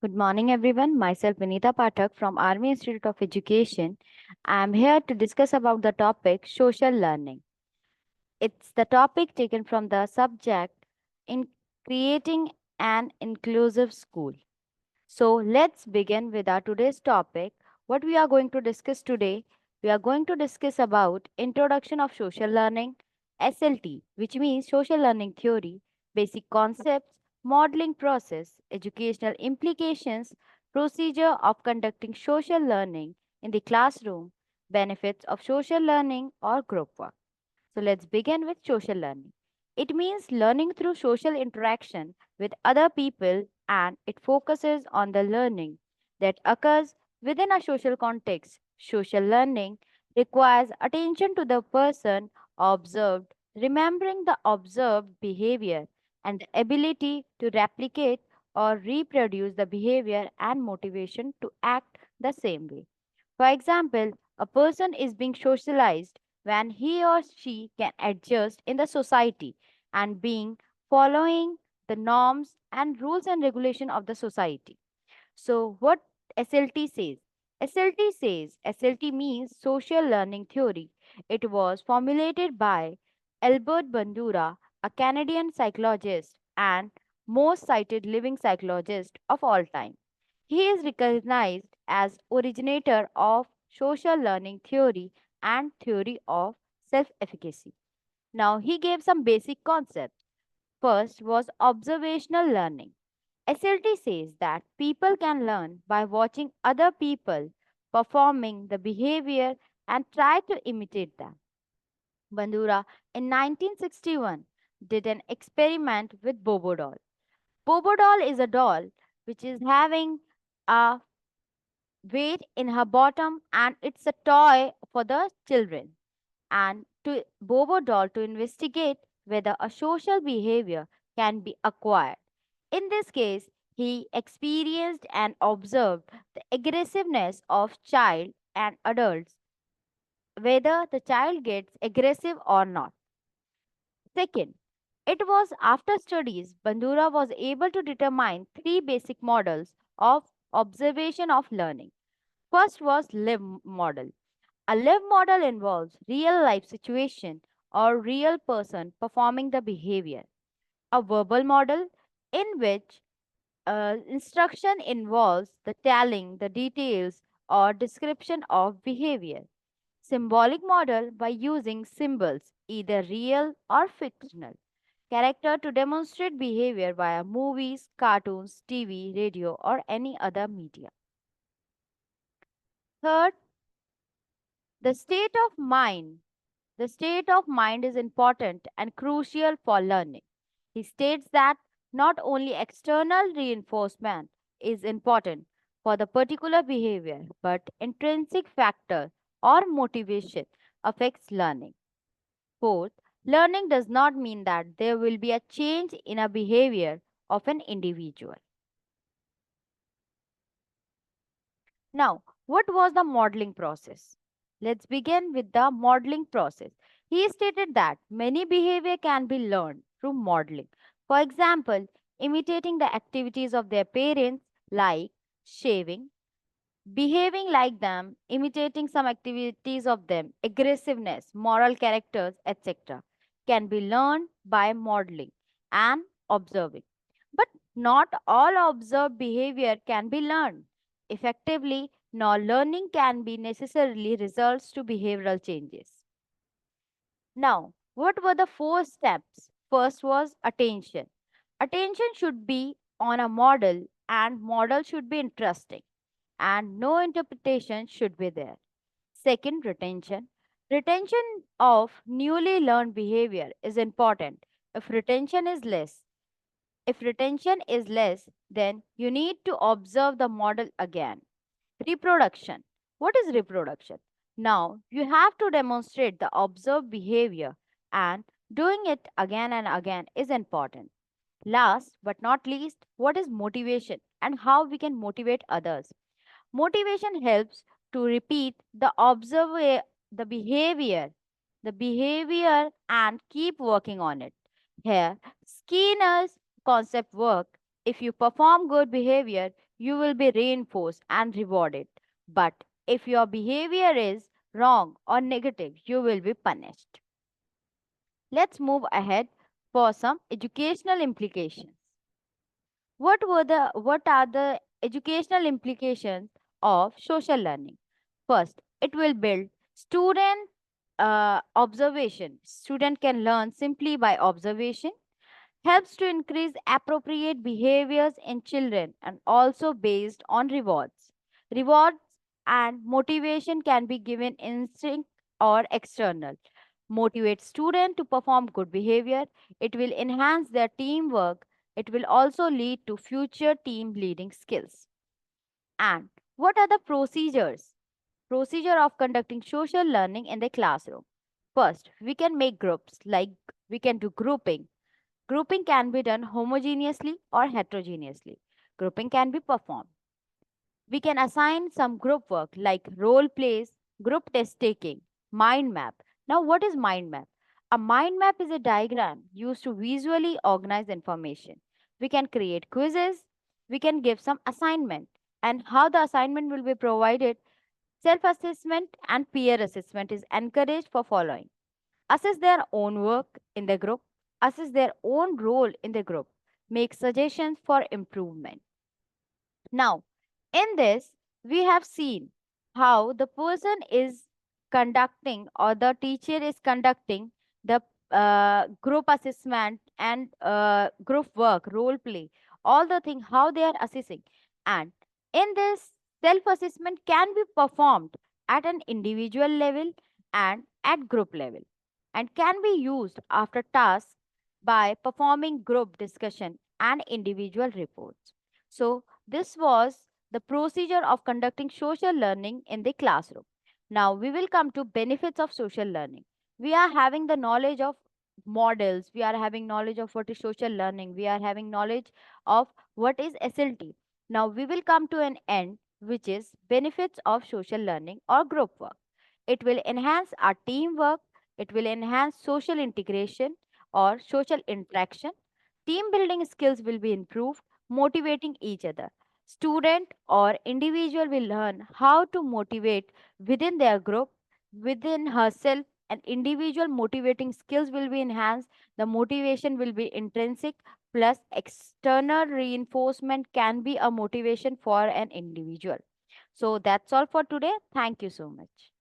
Good morning, everyone. Myself, Vinita Pathak from Army Institute of Education. I am here to discuss about the topic social learning. It's the topic taken from the subject in creating an inclusive school. So let's begin with our today's topic. What we are going to discuss today, we are going to discuss about introduction of social learning, SLT, which means social learning theory, basic concepts, modeling process, educational implications, procedure of conducting social learning in the classroom, benefits of social learning or group work. So let's begin with social learning. It means learning through social interaction with other people, and it focuses on the learning that occurs within a social context. Social learning requires attention to the person observed, remembering the observed behavior, and the ability to replicate or reproduce the behavior and motivation to act the same way. For example, a person is being socialized when he or she can adjust in the society and being following the norms and rules and regulation of the society. So what SLT says? SLT means social learning theory. It was formulated by Albert Bandura, a Canadian psychologist and most cited living psychologist of all time. He is recognized as originator of social learning theory and theory of self-efficacy. Now he gave some basic concepts. First was observational learning. SLT says that people can learn by watching other people performing the behavior and try to imitate them. Bandura in 1961 did an experiment with Bobo doll. Bobo doll is a doll which is having a weight in her bottom and it's a toy for the children and to Bobo doll to investigate whether a social behavior can be acquired. In this case, he experienced and observed the aggressiveness of child and adults, whether the child gets aggressive or not. Second, it was after studies Bandura was able to determine three basic models of observation of learning. First was live model. A live model involves real life situation or real person performing the behavior. A verbal model in which instruction involves the telling the details or description of behavior. Symbolic model by using symbols, either real or fictional, character to demonstrate behavior via movies, cartoons, TV, radio, or any other media. Third, the state of mind. The state of mind is important and crucial for learning. He states that not only external reinforcement is important for the particular behavior, but intrinsic factor or motivation affects learning. Fourth, learning does not mean that there will be a change in a behavior of an individual. Now, what was the modeling process? Let's begin with the modeling process. He stated that many behavior can be learned through modeling. For example, imitating the activities of their parents like shaving, behaving like them, imitating some activities of them, aggressiveness, moral characters, etc., can be learned by modeling and observing. But not all observed behavior can be learned effectively, nor learning can be necessarily results to behavioral changes. Now, what were the four steps? First was attention. Attention should be on a model and model should be interesting and no interpretation should be there. Second, retention. Retention of newly learned behavior is important. If retention is less, if retention is less, then you need to observe the model again. Reproduction. What is reproduction? Now you have to demonstrate the observed behavior and doing it again and again is important. Last but not least, what is motivation and how we can motivate others? Motivation helps to repeat the behavior and keep working on it. Here, Skinner's concept work If you perform good behavior, you will be reinforced and rewarded. But if your behavior is wrong or negative, you will be punished. Let's move ahead for some educational implications. What are the educational implications of social learning? First, it will build student observation. Student can learn simply by observation, helps to increase appropriate behaviors in children and also based on rewards. Rewards and motivation can be given instinct or external. Motivate student to perform good behavior. It will enhance their teamwork. It will also lead to future team leading skills. And what are the procedures? Procedure of conducting social learning in the classroom. First, we can make groups like we can do grouping. Grouping can be done homogeneously or heterogeneously. Grouping can be performed. We can assign some group work like role plays, group test taking, mind map. Now, what is mind map? A mind map is a diagram used to visually organize information. We can create quizzes, we can give some assignment, and how the assignment will be provided. Self assessment and peer assessment is encouraged for following: assess their own work in the group, assess their own role in the group, make suggestions for improvement. Now, in this, we have seen how the person is conducting or the teacher is conducting the group assessment and group work, role play, all the thing, how they are assessing. And in this, self assessment can be performed at an individual level and at group level and can be used after tasks by performing group discussion and individual reports. So, this was the procedure of conducting social learning in the classroom. Now we will come to benefits of social learning. We are having the knowledge of models, we are having knowledge of what is social learning, we are having knowledge of what is SLT. Now we will come to an end, which is benefits of social learning or group work. It will enhance our teamwork, it will enhance social integration or social interaction. Team building skills will be improved, motivating each other. Student or individual will learn how to motivate within their group, within herself, and individual motivating skills will be enhanced. The motivation will be intrinsic, plus external reinforcement can be a motivation for an individual. So that's all for today. Thank you so much.